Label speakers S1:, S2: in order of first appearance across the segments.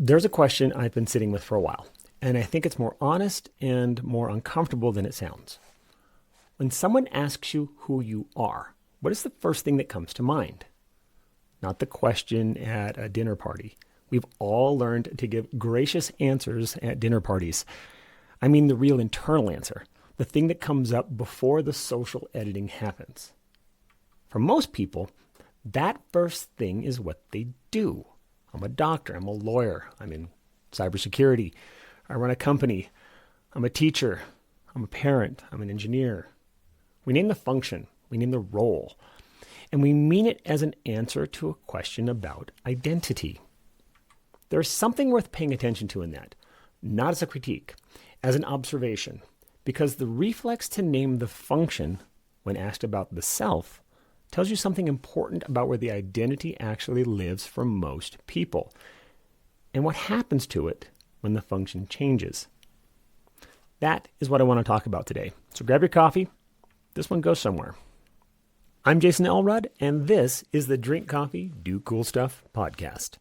S1: There's a question I've been sitting with for a while, and I think it's more honest and more uncomfortable than it sounds. When someone asks you who you are, what is the first thing that comes to mind? Not the question at a dinner party. We've all learned to give gracious answers at dinner parties. I mean the real internal answer, the thing that comes up before the social editing happens. For most people, that first thing is what they do. I'm a doctor, I'm a lawyer, I'm in cybersecurity, I run a company, I'm a teacher, I'm a parent, I'm an engineer. We name the function, we name the role, and we mean it as an answer to a question about identity. There's something worth paying attention to in that, not as a critique, as an observation, because the reflex to name the function when asked about the self tells you something important about where the identity actually lives for most people and what happens to it when the function changes. That is what I want to talk about today. So grab your coffee. This one goes somewhere. I'm Jason Elrod, and this is the Drink Coffee, Do Cool Stuff podcast.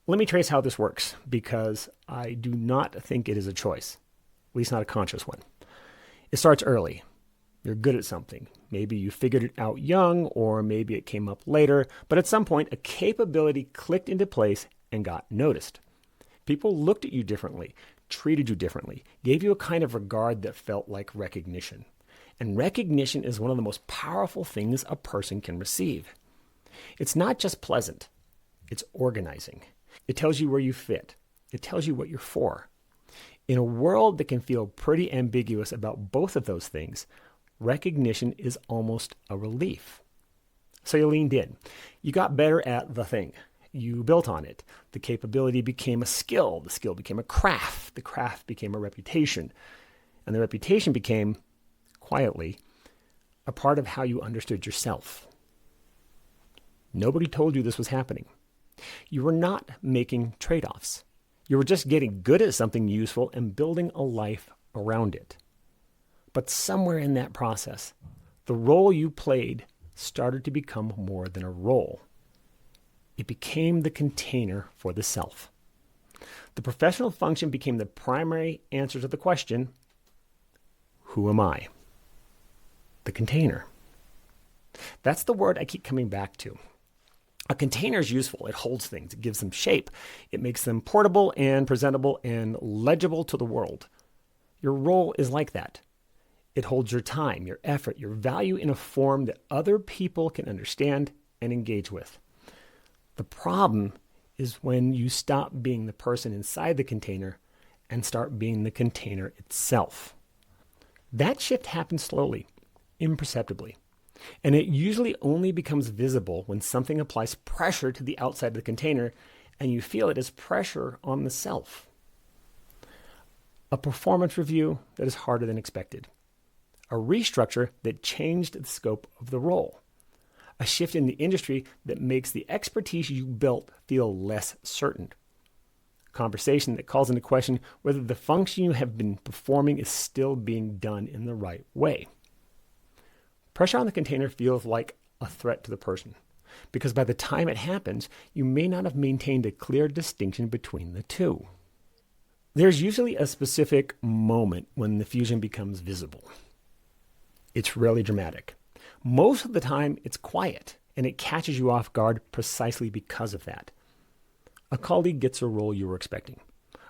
S1: Let me trace how this works, because I do not think it is a choice, at least not a conscious one. It starts early. You're good at something. Maybe you figured it out young, or maybe it came up later, but at some point, a capability clicked into place and got noticed. People looked at you differently, treated you differently, gave you a kind of regard that felt like recognition. And recognition is one of the most powerful things a person can receive. It's not just pleasant. It's organizing. It tells you where you fit. It tells you what you're for. In a world that can feel pretty ambiguous about both of those things, recognition is almost a relief. So you leaned in. You got better at the thing. You built on it. The capability became a skill. The skill became a craft. The craft became a reputation. And the reputation became, quietly, a part of how you understood yourself. Nobody told you this was happening. You were not making trade-offs. You were just getting good at something useful and building a life around it. But somewhere in that process, the role you played started to become more than a role. It became the container for the self. The professional function became the primary answer to the question, who am I? The container. That's the word I keep coming back to. A container is useful. It holds things. It gives them shape. It makes them portable and presentable and legible to the world. Your role is like that. It holds your time, your effort, your value in a form that other people can understand and engage with. The problem is when you stop being the person inside the container and start being the container itself. That shift happens slowly, imperceptibly. And it usually only becomes visible when something applies pressure to the outside of the container and you feel it as pressure on the self. A performance review that is harder than expected. A restructure that changed the scope of the role. A shift in the industry that makes the expertise you built feel less certain. A conversation that calls into question whether the function you have been performing is still being done in the right way. Pressure on the container feels like a threat to the person, because by the time it happens, you may not have maintained a clear distinction between the two. There's usually a specific moment when the fusion becomes visible. It's rarely dramatic. Most of the time, it's quiet, and it catches you off guard precisely because of that. A colleague gets a role you were expecting.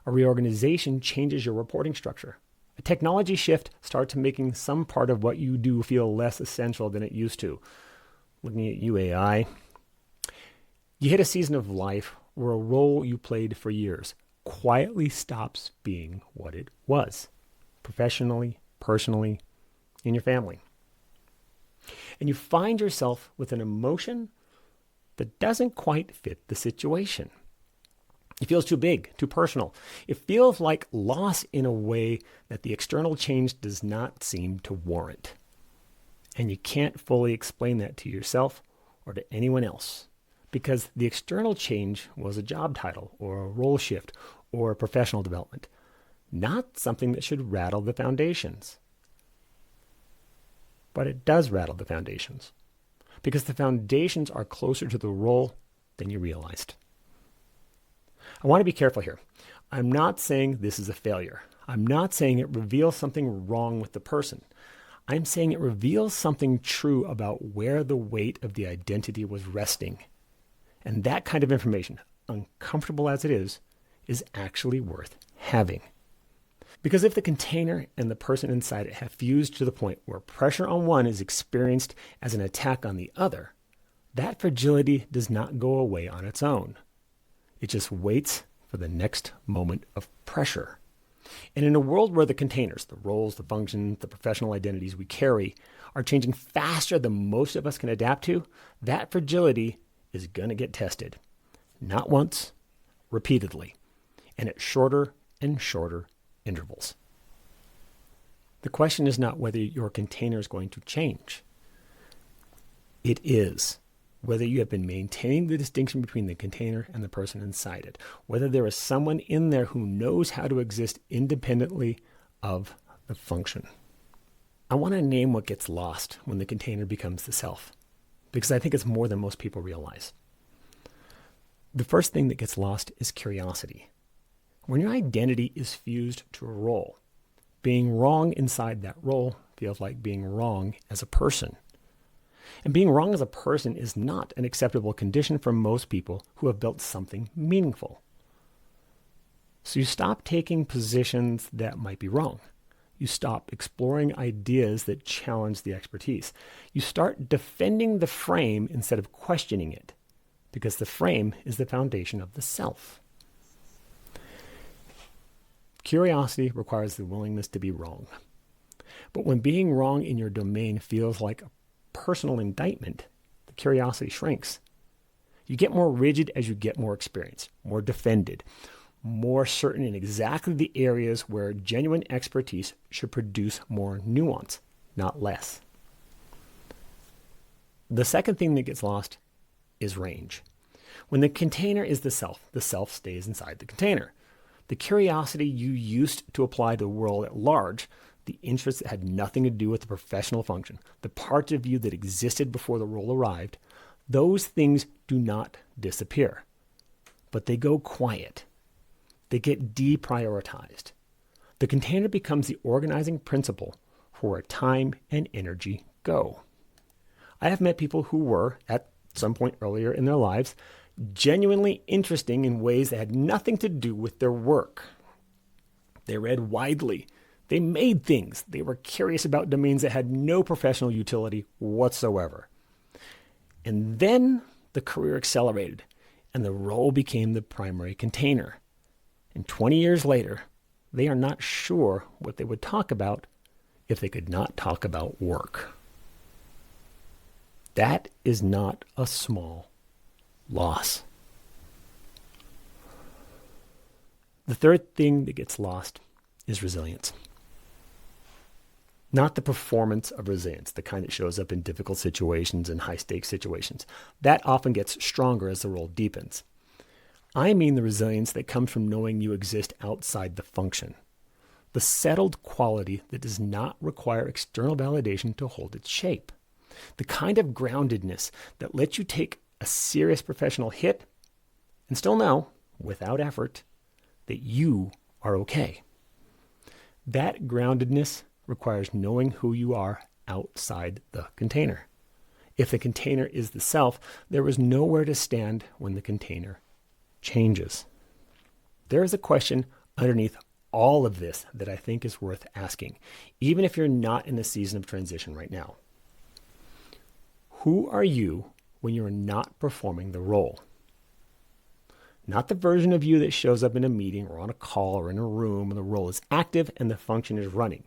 S1: A reorganization changes your reporting structure. A technology shift starts making some part of what you do feel less essential than it used to. Looking at you, AI. You hit a season of life where a role you played for years quietly stops being what it was, professionally, personally, in your family. And you find yourself with an emotion that doesn't quite fit the situation. It feels too big, too personal. It feels like loss in a way that the external change does not seem to warrant. And you can't fully explain that to yourself or to anyone else, because the external change was a job title or a role shift or a professional development, not something that should rattle the foundations. But it does rattle the foundations. because the foundations are closer to the role than you realized. I want to be careful here. I'm not saying this is a failure. I'm not saying it reveals something wrong with the person. I'm saying it reveals something true about where the weight of the identity was resting. And that kind of information, uncomfortable as it is actually worth having. Because if the container and the person inside it have fused to the point where pressure on one is experienced as an attack on the other, that fragility does not go away on its own. It just waits for the next moment of pressure. And in a world where the containers, the roles, the functions, the professional identities we carry are changing faster than most of us can adapt to, that fragility is going to get tested. Not once, repeatedly, and at shorter and shorter intervals. The question is not whether your container is going to change. It is whether you have been maintaining the distinction between the container and the person inside it, whether there is someone in there who knows how to exist independently of the function. I want to name what gets lost when the container becomes the self, because I think it's more than most people realize. The first thing that gets lost is curiosity. When your identity is fused to a role, being wrong inside that role feels like being wrong as a person. And being wrong as a person is not an acceptable condition for most people who have built something meaningful. So you stop taking positions that might be wrong. You stop exploring ideas that challenge the expertise. You start defending the frame instead of questioning it, because the frame is the foundation of the self. Curiosity requires the willingness to be wrong. But when being wrong in your domain feels like a personal indictment, the curiosity shrinks. You get more rigid as you get more experience, more defended, more certain in exactly the areas where genuine expertise should produce more nuance, not less. The second thing that gets lost is range. When the container is the self stays inside the container. The curiosity you used to apply to the world at large, the interests that had nothing to do with the professional function, the parts of you that existed before the role arrived, those things do not disappear, but they go quiet. They get deprioritized. The container becomes the organizing principle for where time and energy go. I have met people who were, at some point earlier in their lives, genuinely interesting in ways that had nothing to do with their work. They read widely. They made things. They were curious about domains that had no professional utility whatsoever. And then the career accelerated, and the role became the primary container. And 20 years later, they are not sure what they would talk about if they could not talk about work. That is not a small loss. The third thing that gets lost is resilience. Not the performance of resilience, the kind that shows up in difficult situations and high-stakes situations. That often gets stronger as the role deepens. I mean the resilience that comes from knowing you exist outside the function. The settled quality that does not require external validation to hold its shape. The kind of groundedness that lets you take a serious professional hit and still know, without effort, that you are okay. That groundedness requires knowing who you are outside the container. If the container is the self, there is nowhere to stand when the container changes. There is a question underneath all of this that I think is worth asking, even if you're not in a season of transition right now. Who are you when you're not performing the role? Not the version of you that shows up in a meeting or on a call or in a room and the role is active and the function is running.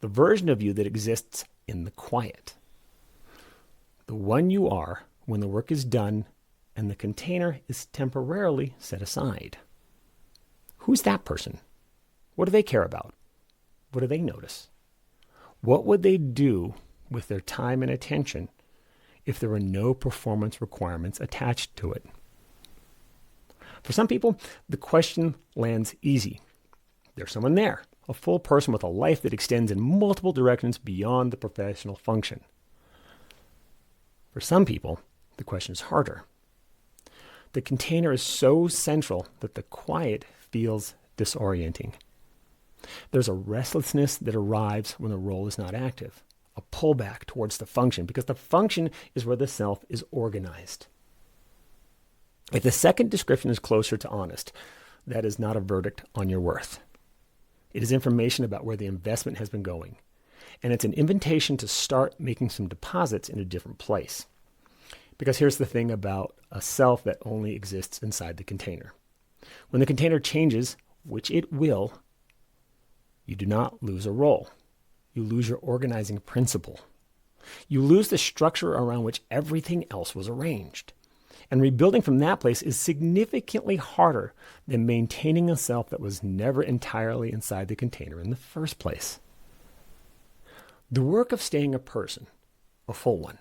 S1: The version of you that exists in the quiet. The one you are when the work is done and the container is temporarily set aside. Who's that person? What do they care about? What do they notice? What would they do with their time and attention if there were no performance requirements attached to it? For some people, the question lands easy. There's someone there, a full person with a life that extends in multiple directions beyond the professional function. For some people, the question is harder. The container is so central that the quiet feels disorienting. There's a restlessness that arrives when the role is not active, a pullback towards the function, because the function is where the self is organized. If the second description is closer to honest, that is not a verdict on your worth. It is information about where the investment has been going, and it's an invitation to start making some deposits in a different place. Because here's the thing about a self that only exists inside the container. When the container changes, which it will, you do not lose a role. You lose your organizing principle. You lose the structure around which everything else was arranged. And rebuilding from that place is significantly harder than maintaining a self that was never entirely inside the container in the first place. The work of staying a person, a full one,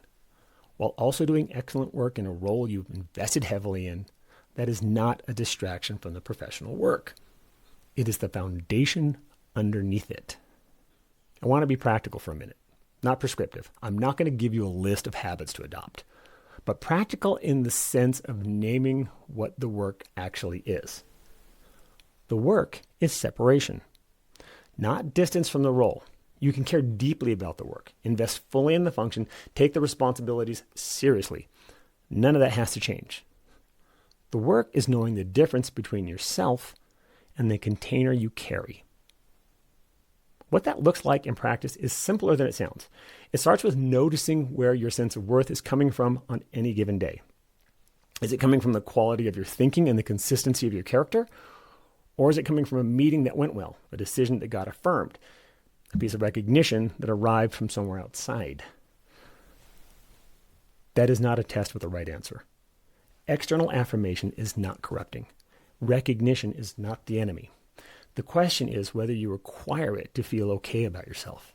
S1: while also doing excellent work in a role you've invested heavily in, that is not a distraction from the professional work. It is the foundation underneath it. I want to be practical for a minute, not prescriptive. I'm not going to give you a list of habits to adopt, but practical in the sense of naming what the work actually is. The work is separation, not distance from the role. You can care deeply about the work, invest fully in the function, take the responsibilities seriously. None of that has to change. The work is knowing the difference between yourself and the container you carry. What that looks like in practice is simpler than it sounds. It starts with noticing where your sense of worth is coming from on any given day. Is it coming from the quality of your thinking and the consistency of your character? Or is it coming from a meeting that went well, a decision that got affirmed, a piece of recognition that arrived from somewhere outside? That is not a test with the right answer. External affirmation is not corrupting. Recognition is not the enemy. The question is whether you require it to feel okay about yourself.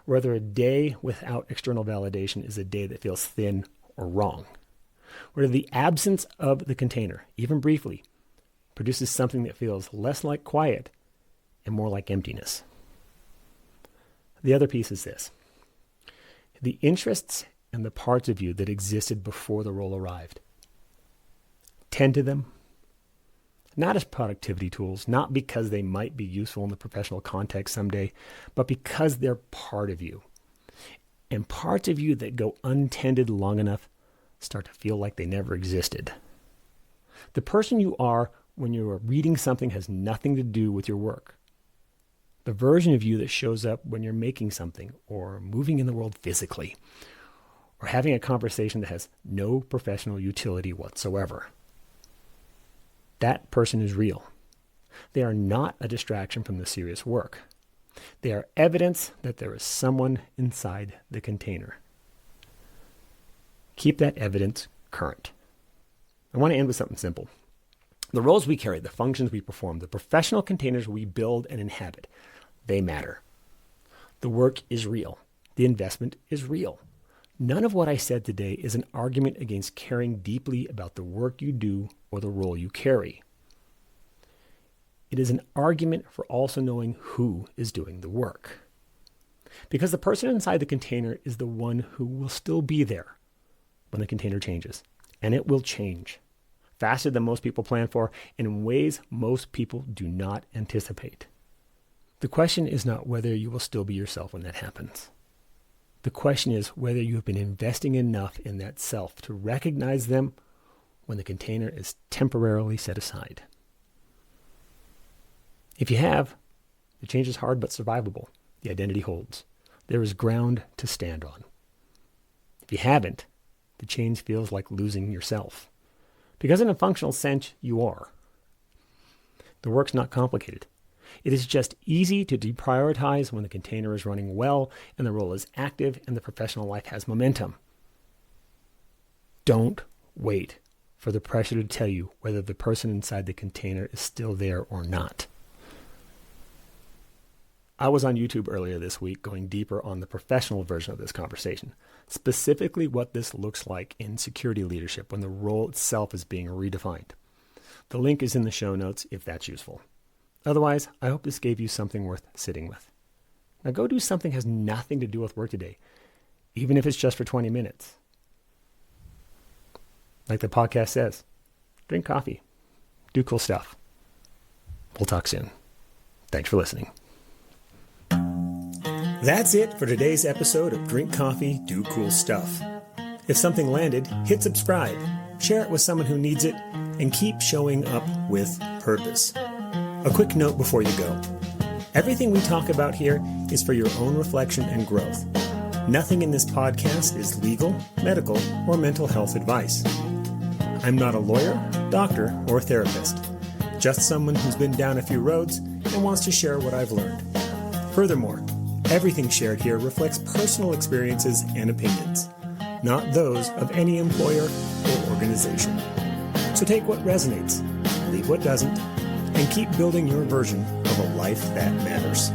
S1: Whether a day without external validation is a day that feels thin or wrong. Whether the absence of the container, even briefly, produces something that feels less like quiet and more like emptiness. The other piece is this. The interests and the parts of you that existed before the role arrived. Tend to them. Not as productivity tools, not because they might be useful in the professional context someday, but because they're part of you. And parts of you that go untended long enough start to feel like they never existed. The person you are when you are reading something has nothing to do with your work. The version of you that shows up when you're making something or moving in the world physically or having a conversation that has no professional utility whatsoever. That person is real. They are not a distraction from the serious work. They are evidence that there is someone inside the container. Keep that evidence current. I want to end with something simple. The roles we carry, the functions we perform, the professional containers we build and inhabit, they matter. The work is real. The investment is real. None of what I said today is an argument against caring deeply about the work you do or the role you carry. It is an argument for also knowing who is doing the work. Because the person inside the container is the one who will still be there when the container changes. And it will change faster than most people plan for and in ways most people do not anticipate. The question is not whether you will still be yourself when that happens. The question is whether you have been investing enough in that self to recognize them when the container is temporarily set aside. If you have, the change is hard but survivable. The identity holds. There is ground to stand on. If you haven't, the change feels like losing yourself. Because in a functional sense, you are. The work's not complicated. It is just easy to deprioritize when the container is running well and the role is active and the professional life has momentum. Don't wait for the pressure to tell you whether the person inside the container is still there or not. I was on YouTube earlier this week going deeper on the professional version of this conversation, specifically what this looks like in security leadership when the role itself is being redefined. The link is in the show notes if that's useful. Otherwise, I hope this gave you something worth sitting with. Now go do something that has nothing to do with work today, even if it's just for 20 minutes. Like the podcast says, drink coffee, do cool stuff. We'll talk soon. Thanks for listening. That's it for today's episode of Drink Coffee, Do Cool Stuff. If something landed, hit subscribe, share it with someone who needs it, and keep showing up with purpose. A quick note before you go. Everything we talk about here is for your own reflection and growth. Nothing in this podcast is legal, medical, or mental health advice. I'm not a lawyer, doctor, or therapist. Just someone who's been down a few roads and wants to share what I've learned. Furthermore, everything shared here reflects personal experiences and opinions, not those of any employer or organization. So take what resonates, leave what doesn't, and keep building your version of a life that matters.